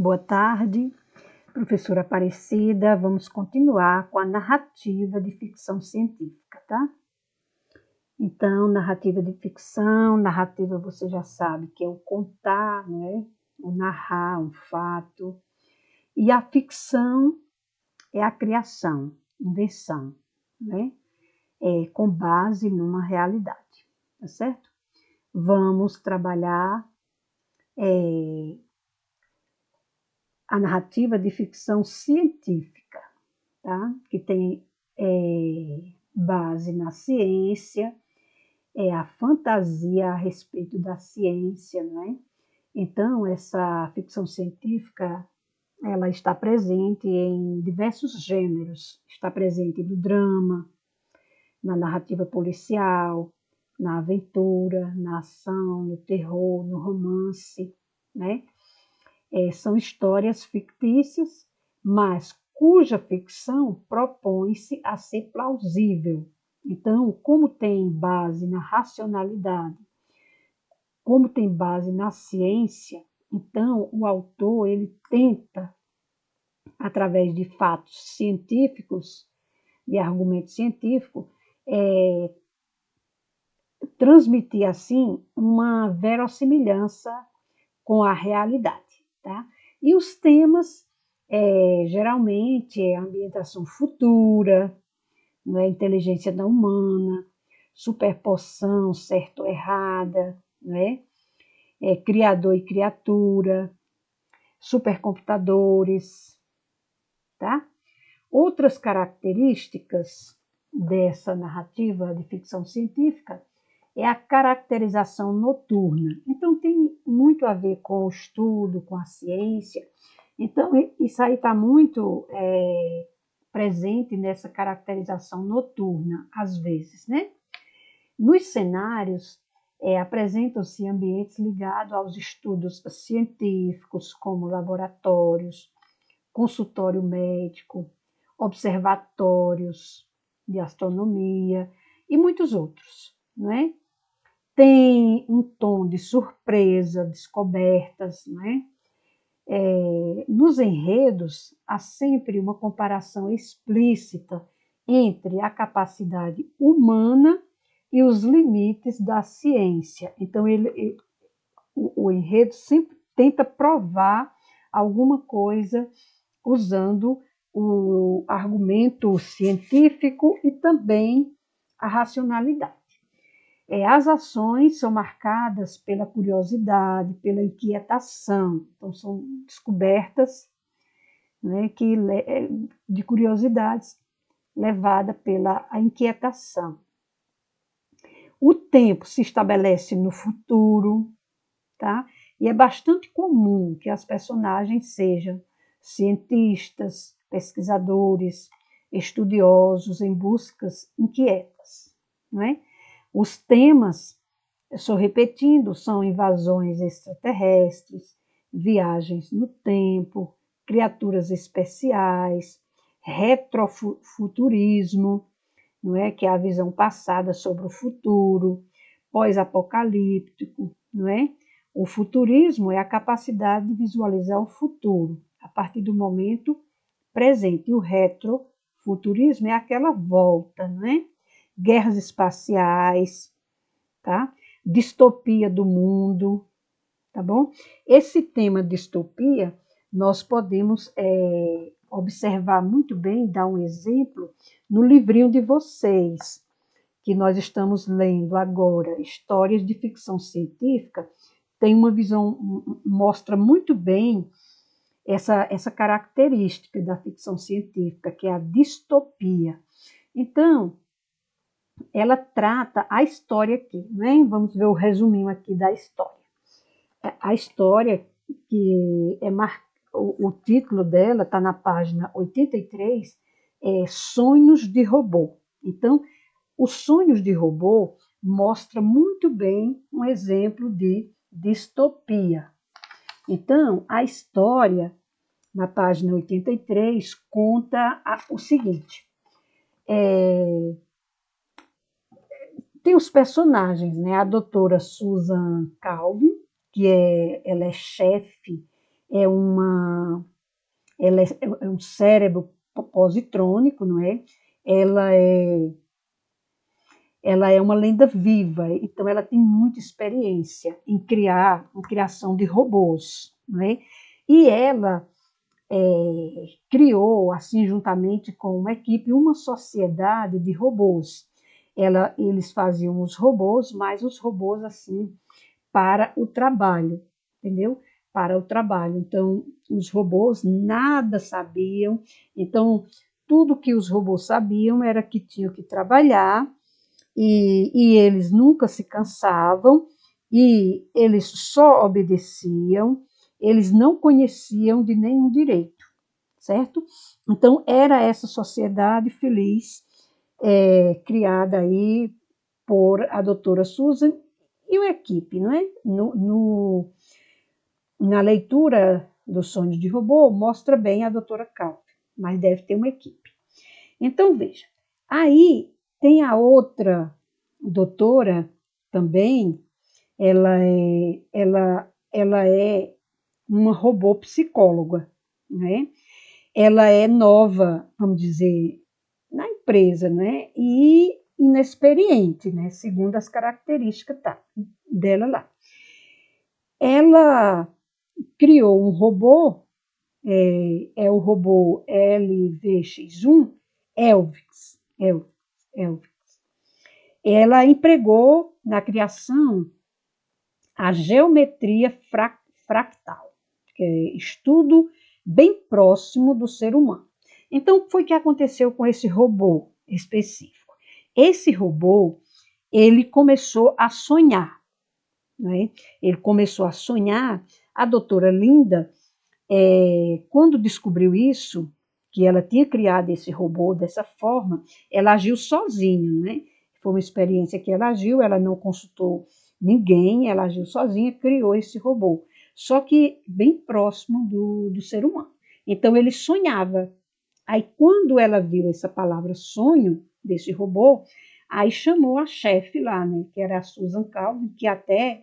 Boa tarde, professora Aparecida. Vamos continuar com a narrativa de ficção científica, tá? Então, narrativa de ficção, narrativa você já sabe que é o contar, né? O narrar um fato. E a ficção é a criação, invenção, né? Com base numa realidade, tá certo? Vamos trabalhar a narrativa de ficção científica, tá? Que tem base na ciência, a fantasia a respeito da ciência, né? Então, essa ficção científica, ela está presente em diversos gêneros, está presente no drama, na narrativa policial, na aventura, na ação, no terror, no romance, né? São histórias fictícias, mas cuja ficção propõe-se a ser plausível. Então, como tem base na racionalidade, como tem base na ciência, então o autor ele tenta, através de fatos científicos, de argumento científico, transmitir assim uma verossimilhança com a realidade, tá? E os temas, geralmente, é ambientação futura, não é? Inteligência da humana, superposição certa ou errada, né? Criador e criatura, supercomputadores, tá? Outras características dessa narrativa de ficção científica é a caracterização noturna. Então, tem muito a ver com o estudo, com a ciência. Então, isso aí está muito presente nessa caracterização noturna, às vezes, né? Nos cenários, apresentam-se ambientes ligados aos estudos científicos, como laboratórios, consultório médico, observatórios de astronomia e muitos outros, não é? Tem um tom de surpresa, descobertas, né? Nos enredos, há sempre uma comparação explícita entre a capacidade humana e os limites da ciência. Então, o enredo sempre tenta provar alguma coisa usando o argumento científico e também a racionalidade. As ações são marcadas pela curiosidade, pela inquietação. Então, são descobertas, né, de curiosidades levada pela inquietação. O tempo se estabelece no futuro, tá? E é bastante comum que as personagens sejam cientistas, pesquisadores, estudiosos em buscas inquietas, não é? Os temas, estou repetindo, são invasões extraterrestres, viagens no tempo, criaturas especiais, retrofuturismo, não é? Que é a visão passada sobre o futuro, pós-apocalíptico, não é? O futurismo é a capacidade de visualizar o futuro a partir do momento presente. E o retrofuturismo é aquela volta, não é? Guerras espaciais, tá? Distopia do mundo, tá bom? Esse tema distopia, nós podemos observar muito bem, dar um exemplo no livrinho de vocês, que nós estamos lendo agora, Histórias de Ficção Científica, tem uma visão, mostra muito bem essa característica da ficção científica, que é a distopia. Então, ela trata a história aqui, né? Vamos ver o resuminho aqui da história. A história, que é o título dela está na página 83, é Sonhos de Robô. Então, os Sonhos de Robô mostra muito bem um exemplo de distopia. Então, a história, na página 83, conta o seguinte. Tem os personagens, né? A doutora Susan Calvin, ela é chefe é uma, é um cérebro positrônico, não é? Ela é, ela é uma lenda viva, então ela tem muita experiência em criação de robôs, não é? E ela criou, assim, juntamente com uma equipe, uma sociedade de robôs. Eles faziam os robôs, mas os robôs, assim, para o trabalho, entendeu? Para o trabalho. Então, os robôs nada sabiam, então, tudo que os robôs sabiam era que tinham que trabalhar, e eles nunca se cansavam, e eles só obedeciam, eles não conheciam de nenhum direito, certo? Então, era essa sociedade feliz, criada aí por a doutora Susan e uma equipe, não é? Na leitura do Sonhos de Robô, mostra bem a doutora Calp, mas deve ter uma equipe. Então, veja, aí tem a outra doutora também, ela é uma robô psicóloga, né? Ela é nova, vamos dizer, na empresa, né? E inexperiente, né? Segundo as características dela lá. Ela criou um robô, é o robô LVX1, Elvix, Elvix. Ela empregou na criação a geometria fractal, que é estudo bem próximo do ser humano. Então, o que aconteceu com esse robô específico? Esse robô, ele começou a sonhar, né? Ele começou a sonhar. A doutora Linda, quando descobriu isso, que ela tinha criado esse robô dessa forma, ela agiu sozinha, né? Foi uma experiência que ela agiu, ela não consultou ninguém, ela agiu sozinha, criou esse robô. Só que bem próximo do ser humano. Então ele sonhava. Aí quando ela viu essa palavra sonho desse robô, aí chamou a chefe lá, né? Que era a Susan Calvin, que até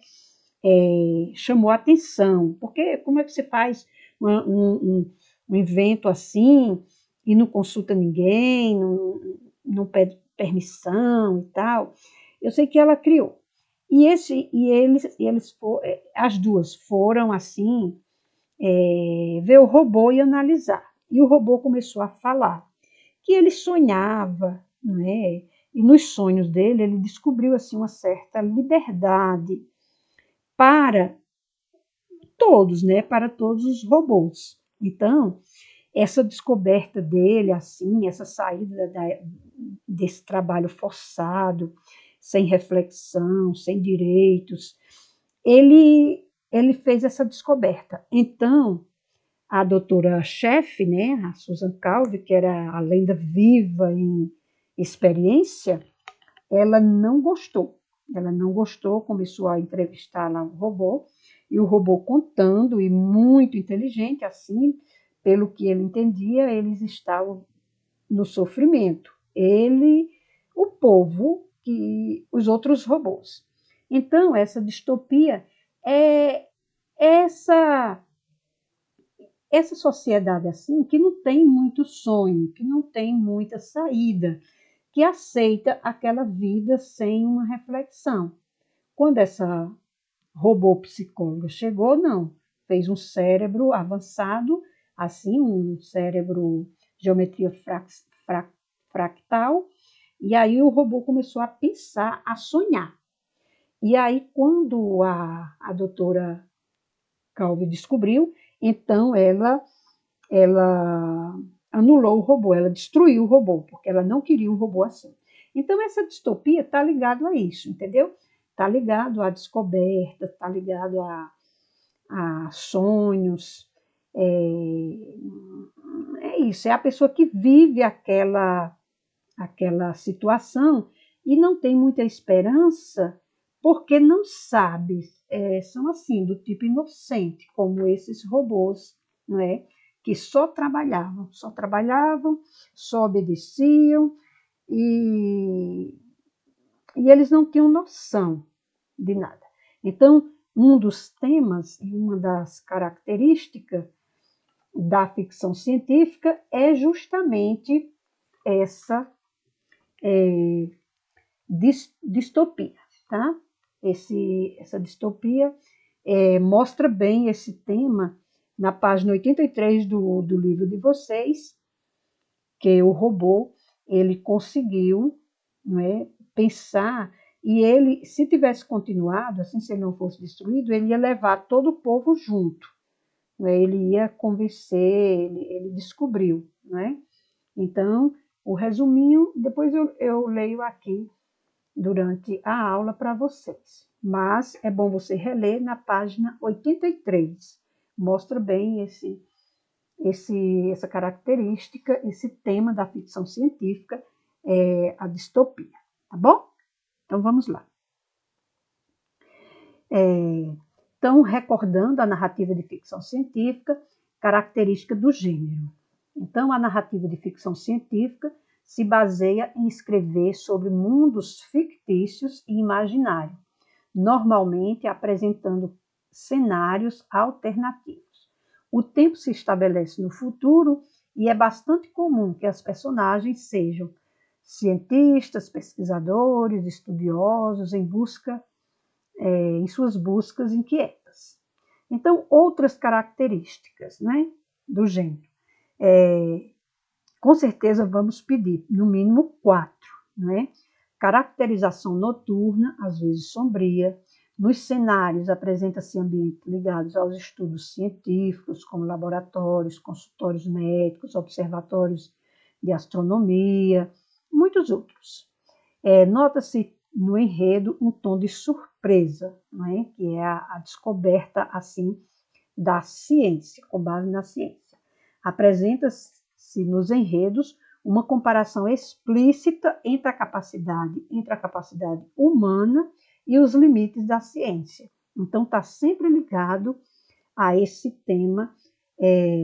chamou a atenção. Porque como é que você faz um evento assim e não consulta ninguém, não pede permissão e tal? Eu sei que ela criou. As duas foram assim, ver o robô e analisar. E o robô começou a falar que ele sonhava, não é? E nos sonhos dele ele descobriu assim uma certa liberdade para todos, né? Para todos os robôs. Então, essa descoberta dele, assim, essa saída desse trabalho forçado, sem reflexão, sem direitos, ele fez essa descoberta. Então, a doutora-chefe, né, a Susan Calvi, que era a lenda viva em experiência, ela não gostou. Ela não gostou, começou a entrevistar lá o robô, e o robô contando, e muito inteligente, assim, pelo que ele entendia, eles estavam no sofrimento. Ele, o povo, que os outros robôs. Então, essa distopia é essa sociedade assim que não tem muito sonho, que não tem muita saída, que aceita aquela vida sem uma reflexão. Quando essa robô psicóloga chegou, não, fez um cérebro avançado, assim, um cérebro geometria fractal, e aí o robô começou a pensar, a sonhar. E aí, quando a doutora Calvi descobriu, então ela anulou o robô, ela destruiu o robô, porque ela não queria um robô assim. Então, essa distopia está ligado a isso, entendeu? Está ligado à descoberta, está ligado a sonhos. É isso, é a pessoa que vive aquela situação e não tem muita esperança porque não sabe, são assim, do tipo inocente, como esses robôs, não é? Que só trabalhavam, só obedeciam e eles não tinham noção de nada. Então, um dos temas e uma das características da ficção científica é justamente essa distopia, tá? Essa distopia mostra bem esse tema na página 83 do livro de vocês, que o robô, ele conseguiu, não é, pensar, e ele, se tivesse continuado, assim, se ele não fosse destruído, ele ia levar todo o povo junto, não é? Ele ia convencer, ele descobriu, não é? Então, o resuminho, depois eu leio aqui durante a aula para vocês. Mas é bom você reler na página 83. Mostra bem essa característica, esse tema da ficção científica, a distopia, tá bom? Então vamos lá. Então, recordando a narrativa de ficção científica, característica do gênero. Então, a narrativa de ficção científica se baseia em escrever sobre mundos fictícios e imaginários, normalmente apresentando cenários alternativos. O tempo se estabelece no futuro e é bastante comum que as personagens sejam cientistas, pesquisadores, estudiosos em suas buscas inquietas. Então, outras características, né, do gênero. Com certeza vamos pedir, no mínimo 4, né? Caracterização noturna, às vezes sombria. Nos cenários, apresenta-se ambientes ligados aos estudos científicos, como laboratórios, consultórios médicos, observatórios de astronomia, muitos outros. Nota-se no enredo um tom de surpresa, não é? Que é a descoberta assim da ciência, com base na ciência. Apresenta-se nos enredos uma comparação explícita entre a capacidade humana e os limites da ciência. Então, está sempre ligado a esse tema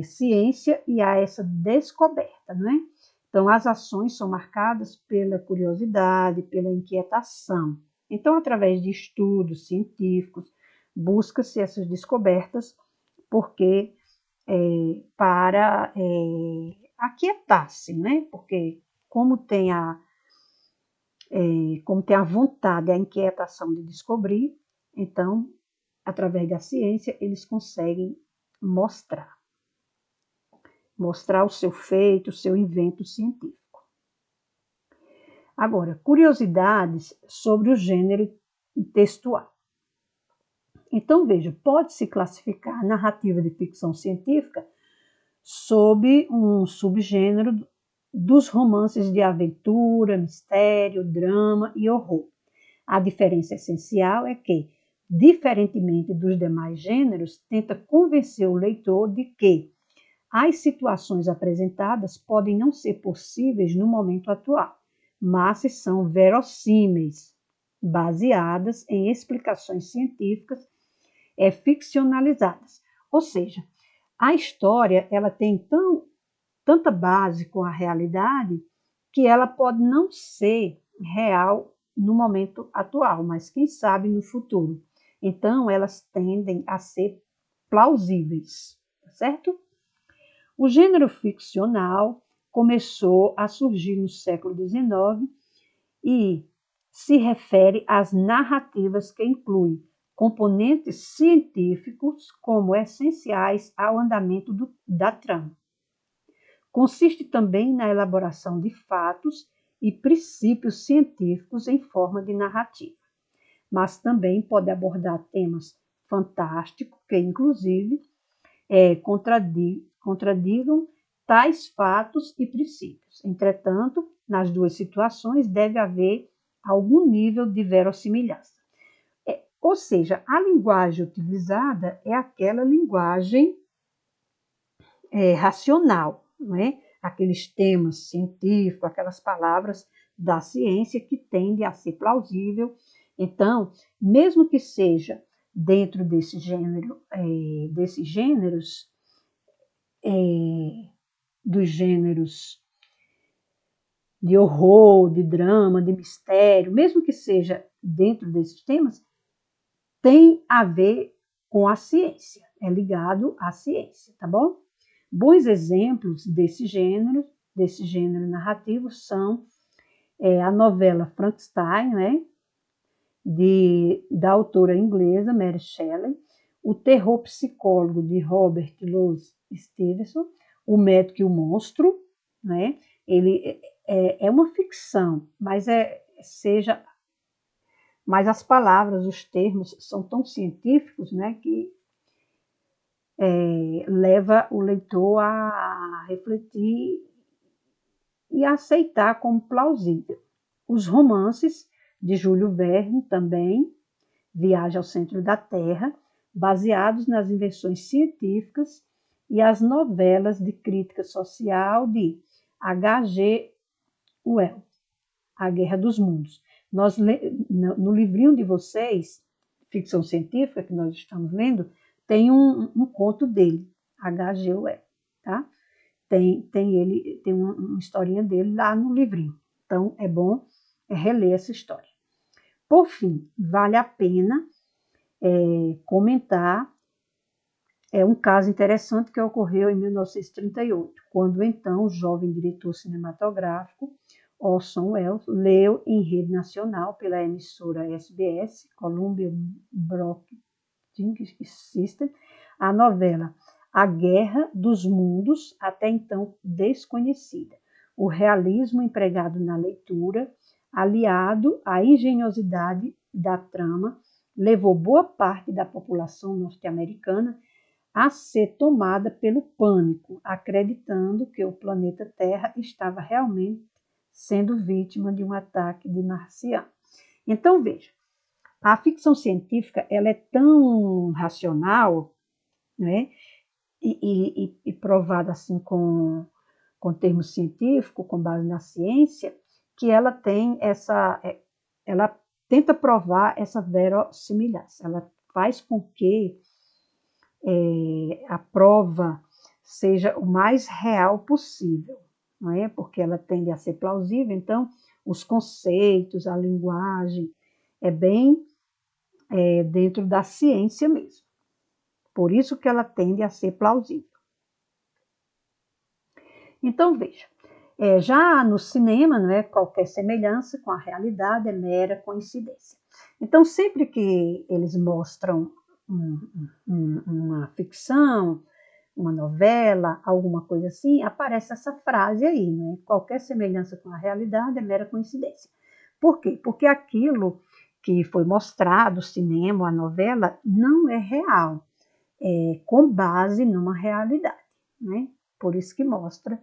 ciência e a essa descoberta, não é? Então, as ações são marcadas pela curiosidade, pela inquietação. Então, através de estudos científicos, busca-se essas descobertas porque para aquietar-se, né? Porque como tem a vontade, a inquietação de descobrir, então, através da ciência, eles conseguem mostrar o seu feito, o seu invento científico. Agora, curiosidades sobre o gênero textual. Então, veja, pode-se classificar a narrativa de ficção científica sob um subgênero dos romances de aventura, mistério, drama e horror. A diferença essencial é que, diferentemente dos demais gêneros, tenta convencer o leitor de que as situações apresentadas podem não ser possíveis no momento atual, mas são verossímeis, baseadas em explicações científicas ficcionalizadas. Ou seja, a história ela tem tanta base com a realidade que ela pode não ser real no momento atual, mas quem sabe no futuro. Então, elas tendem a ser plausíveis, certo? O gênero ficcional começou a surgir no século XIX e se refere às narrativas que incluem componentes científicos como essenciais ao andamento da trama. Consiste também na elaboração de fatos e princípios científicos em forma de narrativa, mas também pode abordar temas fantásticos que, inclusive, contradigam tais fatos e princípios. Entretanto, nas duas situações deve haver algum nível de verossimilhança. Ou seja, a linguagem utilizada é aquela linguagem racional, não é? Aqueles temas científicos, aquelas palavras da ciência que tendem a ser plausível. Então, mesmo que seja dentro desse gênero, desses gêneros, dos gêneros de horror, de drama, de mistério, mesmo que seja dentro desses temas, tem a ver com a ciência, é ligado à ciência, tá bom? Bons exemplos desse gênero narrativo são a novela Frankenstein, né, da autora inglesa Mary Shelley, o terror psicólogo de Robert Louis Stevenson, O Médico e o Monstro, né? Ele é uma ficção, mas mas as palavras, os termos são tão científicos, né, que leva o leitor a refletir e a aceitar como plausível. Os romances de Júlio Verne também, Viagem ao Centro da Terra, baseados nas invenções científicas, e as novelas de crítica social de H.G. Wells, A Guerra dos Mundos. No livrinho de vocês, ficção científica, que nós estamos lendo, tem um conto dele, H.G. Wells, tá? Tem uma historinha dele lá no livrinho. Então, é bom reler essa história. Por fim, vale a pena comentar um caso interessante que ocorreu em 1938, quando então o jovem diretor cinematográfico Orson Welles leu em rede nacional pela emissora SBS, Columbia Broadcasting System, a novela A Guerra dos Mundos, até então desconhecida. O realismo empregado na leitura, aliado à engenhosidade da trama, levou boa parte da população norte-americana a ser tomada pelo pânico, acreditando que o planeta Terra estava realmente sendo vítima de um ataque de marcianos. Então, veja, a ficção científica ela é tão racional, né, e provada assim com termos científicos, com base na ciência, que ela tem ela tenta provar essa verossimilhança, ela faz com que a prova seja o mais real possível, não é? Porque ela tende a ser plausível, então os conceitos, a linguagem é bem dentro da ciência mesmo. Por isso que ela tende a ser plausível. Então, veja, já no cinema, não é, qualquer semelhança com a realidade é mera coincidência. Então, sempre que eles mostram uma ficção, uma novela, alguma coisa assim, aparece essa frase aí, né? Qualquer semelhança com a realidade é mera coincidência. Por quê? Porque aquilo que foi mostrado, o cinema, a novela, não é real, com base numa realidade, né? Por isso que mostra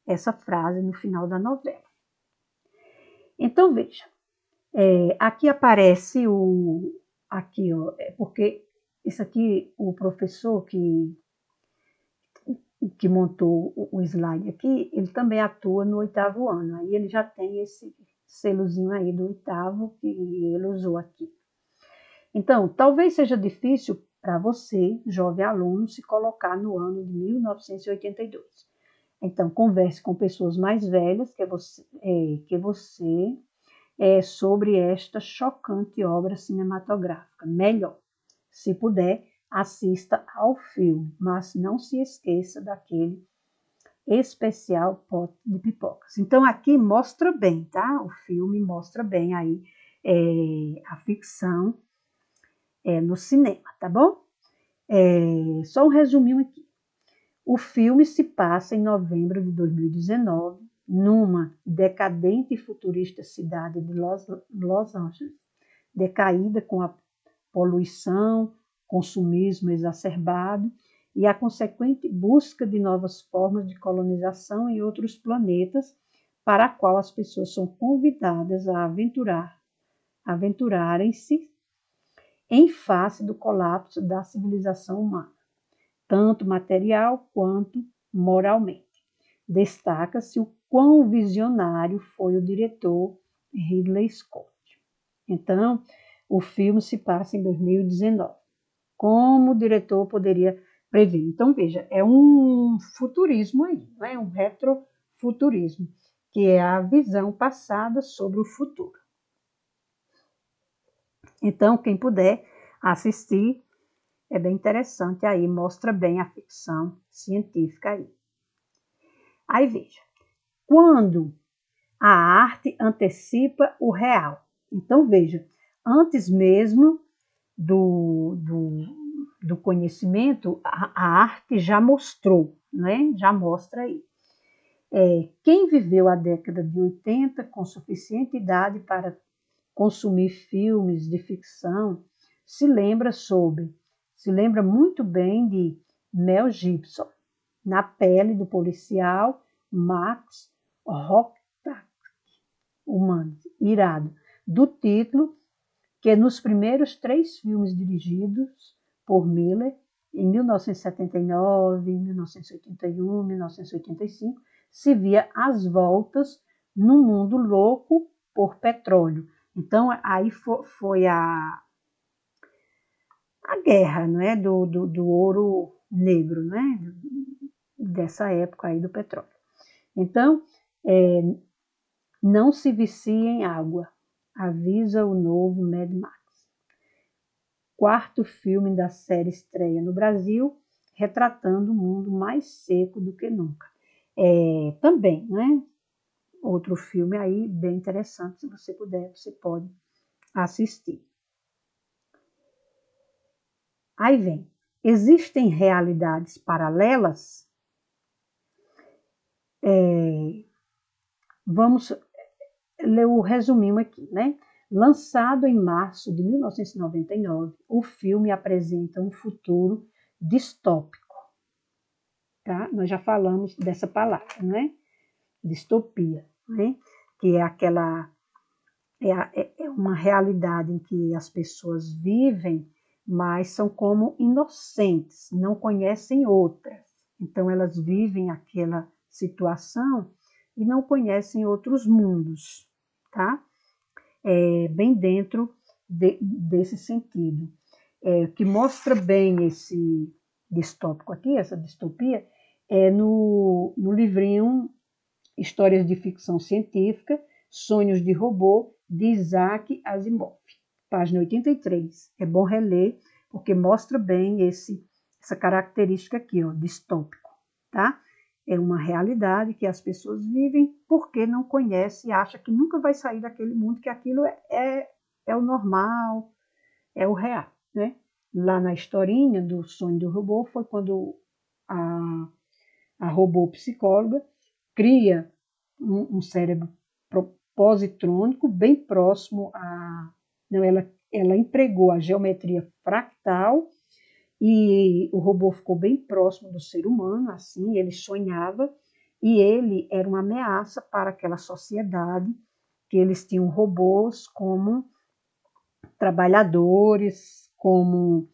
essa frase no final da novela. Então, veja, aqui aparece aqui, ó, porque isso aqui, o professor que montou o slide aqui, ele também atua no 8º ano, aí ele já tem esse selozinho aí do 8º que ele usou aqui. Então, talvez seja difícil para você, jovem aluno, se colocar no ano de 1982. Então, converse com pessoas mais velhas que você sobre esta chocante obra cinematográfica. Melhor, se puder, assista ao filme, mas não se esqueça daquele especial pote de pipocas. Então, aqui mostra bem, tá? O filme mostra bem aí a ficção no cinema, tá bom? Só um resuminho aqui. O filme se passa em novembro de 2019, numa decadente e futurista cidade de Los Angeles, decaída com a poluição, consumismo exacerbado e a consequente busca de novas formas de colonização em outros planetas, para a qual as pessoas são convidadas a aventurarem-se em face do colapso da civilização humana, tanto material quanto moralmente. Destaca-se o quão visionário foi o diretor Ridley Scott. Então, o filme se passa em 2019. Como o diretor poderia prever? Então, veja, é um futurismo aí, não é? Um retrofuturismo, que é a visão passada sobre o futuro. Então, quem puder, assistir, é bem interessante aí, mostra bem a ficção científica aí. Aí veja, quando a arte antecipa o real. Então veja, antes mesmo do conhecimento, a arte já mostrou, né? Já mostra aí. Quem viveu a década de 80 com suficiente idade para consumir filmes de ficção, se lembra muito bem de Mel Gibson, na pele do policial Max Rorschach, humano, irado, do título que nos primeiros 3 filmes dirigidos por Miller, em 1979, 1981, 1985, se via as voltas num mundo louco por petróleo. Então, aí foi a guerra, não é? do ouro negro, não é? Dessa época aí do petróleo. Então, não se vicie em água, avisa o novo Mad Max. 4º filme da série estreia no Brasil, retratando um mundo mais seco do que nunca. Também, né? Outro filme aí bem interessante, se você puder, você pode assistir. Aí vem, existem realidades paralelas? Vamos ler o resuminho aqui, né? Lançado em março de 1999, o filme apresenta um futuro distópico. Tá? Nós já falamos dessa palavra, né? Distopia, né? Que é aquela é uma realidade em que as pessoas vivem, mas são como inocentes, não conhecem outras. Então elas vivem aquela situação e não conhecem outros mundos, tá? Bem dentro desse sentido. Que mostra bem esse distópico aqui, essa distopia, no livrinho Histórias de Ficção Científica, Sonhos de Robô, de Isaac Asimov, página 83. É bom reler, porque mostra bem essa característica aqui, ó, distópico, tá? É uma realidade que as pessoas vivem porque não conhecem e acham que nunca vai sair daquele mundo, que aquilo é o normal, é o real, né? Lá na historinha do Sonho do Robô foi quando a robô psicóloga cria um cérebro positrônico bem próximo a... Não, ela empregou a geometria fractal e o robô ficou bem próximo do ser humano, assim, ele sonhava, e ele era uma ameaça para aquela sociedade, que eles tinham robôs como trabalhadores, como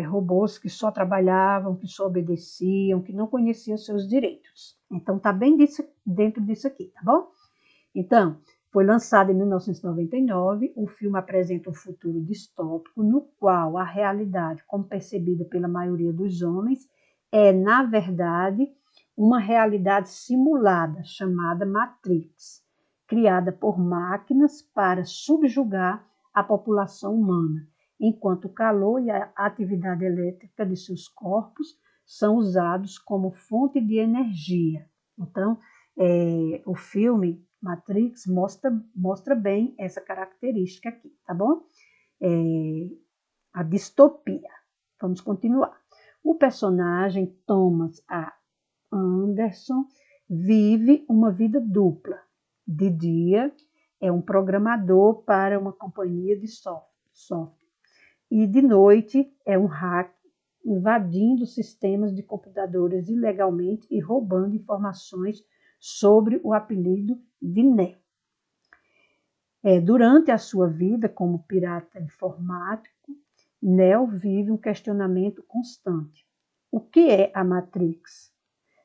robôs que só trabalhavam, que só obedeciam, que não conheciam seus direitos. Então, tá bem dentro disso aqui, tá bom? Então, foi lançado em 1999, o filme apresenta um futuro distópico no qual a realidade, como percebida pela maioria dos homens, é, na verdade, uma realidade simulada, chamada Matrix, criada por máquinas para subjugar a população humana, enquanto o calor e a atividade elétrica de seus corpos são usados como fonte de energia. Então, o filme Matrix mostra bem essa característica aqui, tá bom? A distopia. Vamos continuar. O personagem Thomas A. Anderson vive uma vida dupla. De dia, é um programador para uma companhia de software. E de noite, é um hacker invadindo sistemas de computadores ilegalmente e roubando informações sobre o apelido de Neo. Durante a sua vida como pirata informático, Neo vive um questionamento constante. O que é a Matrix?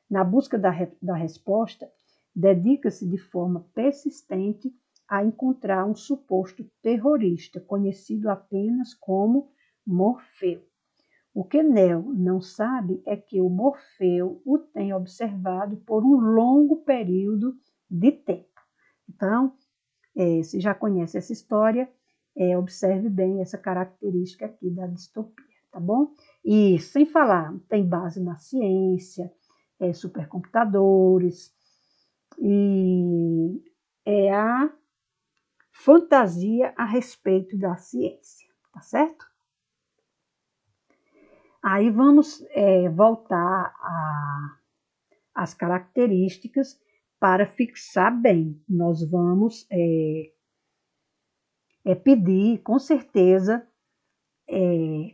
Na busca da resposta, dedica-se de forma persistente a encontrar um suposto terrorista, conhecido apenas como Morfeu. O que Neo não sabe é que o Morfeu o tem observado por um longo período de tempo. Então, você já conhece essa história, Observe bem essa característica aqui da distopia, tá bom? E sem falar, tem base na ciência, supercomputadores, e é a fantasia a respeito da ciência, tá certo? Aí vamos voltar às características para fixar bem. Nós vamos pedir, com certeza,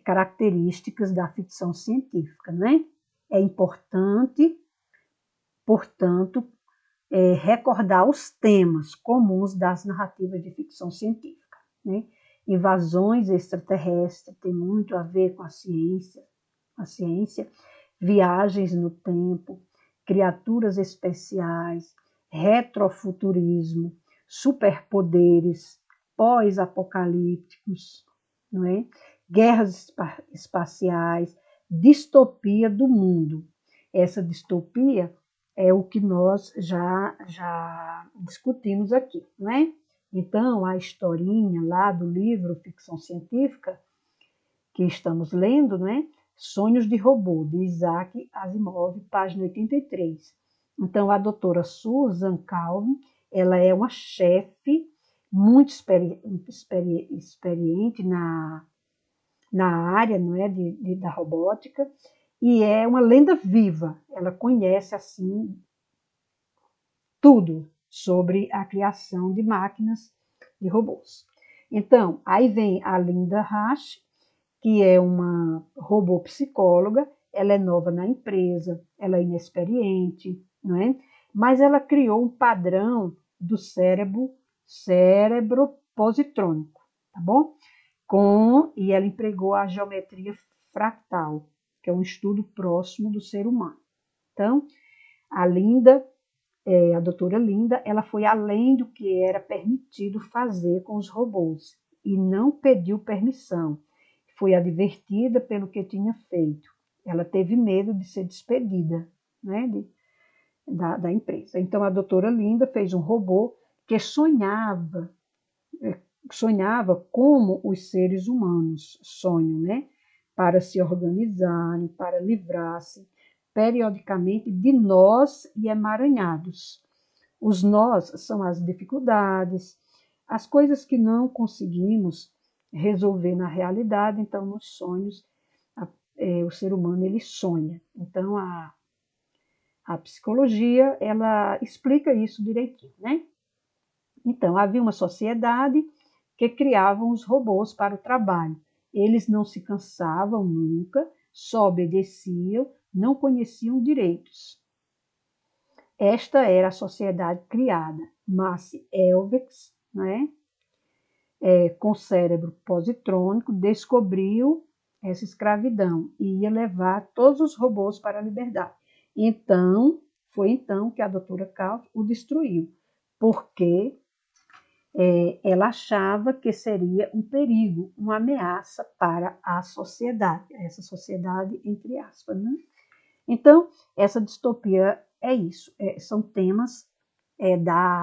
características da ficção científica, né? É importante, portanto, recordar os temas comuns das narrativas de ficção científica, né? Invasões extraterrestres tem muito a ver com a ciência, viagens no tempo, criaturas especiais, retrofuturismo, superpoderes, pós-apocalípticos, não é? Guerras espaciais, distopia do mundo. Essa distopia é o que nós já discutimos aqui, não é? Então, a historinha lá do livro Ficção Científica, que estamos lendo, não é? Sonhos de Robô, de Isaac Asimov, página 83. Então, a doutora Susan Calvin, ela é uma chefe muito experiente na área, não é, da robótica, e é uma lenda viva. Ela conhece, assim, tudo sobre a criação de máquinas, de robôs. Então, aí vem a Linda Hash, que é uma robô psicóloga. Ela é nova na empresa, ela é inexperiente, não é? Mas ela criou um padrão do cérebro positrônico, tá bom? E ela empregou a geometria fractal, que é um estudo próximo do ser humano. Então, a doutora Linda, ela foi além do que era permitido fazer com os robôs e não pediu permissão. Foi advertida pelo que tinha feito. Ela teve medo de ser despedida, né, da empresa. Então, a doutora Linda fez um robô que sonhava como os seres humanos sonham, né, para se organizarem, para livrar-se periodicamente de nós e emaranhados. Os nós são as dificuldades, as coisas que não conseguimos resolver na realidade. Então, nos sonhos, o ser humano ele sonha. Então, a psicologia ela explica isso direitinho, né? Então, havia uma sociedade que criavam os robôs para o trabalho. Eles não se cansavam nunca, só obedeciam, não conheciam direitos. Esta era a sociedade criada. Max Elvex, né, com cérebro positrônico, descobriu essa escravidão e ia levar todos os robôs para a liberdade. Então, foi então que a doutora Calvin o destruiu, porque ela achava que seria um perigo, uma ameaça para a sociedade, essa sociedade entre aspas, né? Então, essa distopia é isso, são temas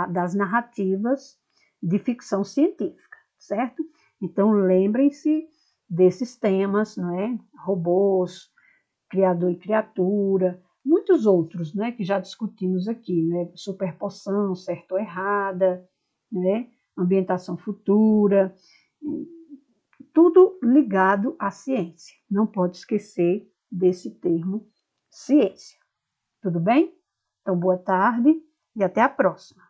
das narrativas de ficção científica, certo? Então, lembrem-se desses temas, não é? Robôs, criador e criatura, muitos outros, né, que já discutimos aqui, né? Superposição, certo ou errada, né? Ambientação futura, tudo ligado à ciência. Não pode esquecer desse termo ciência. Tudo bem? Então, boa tarde e até a próxima.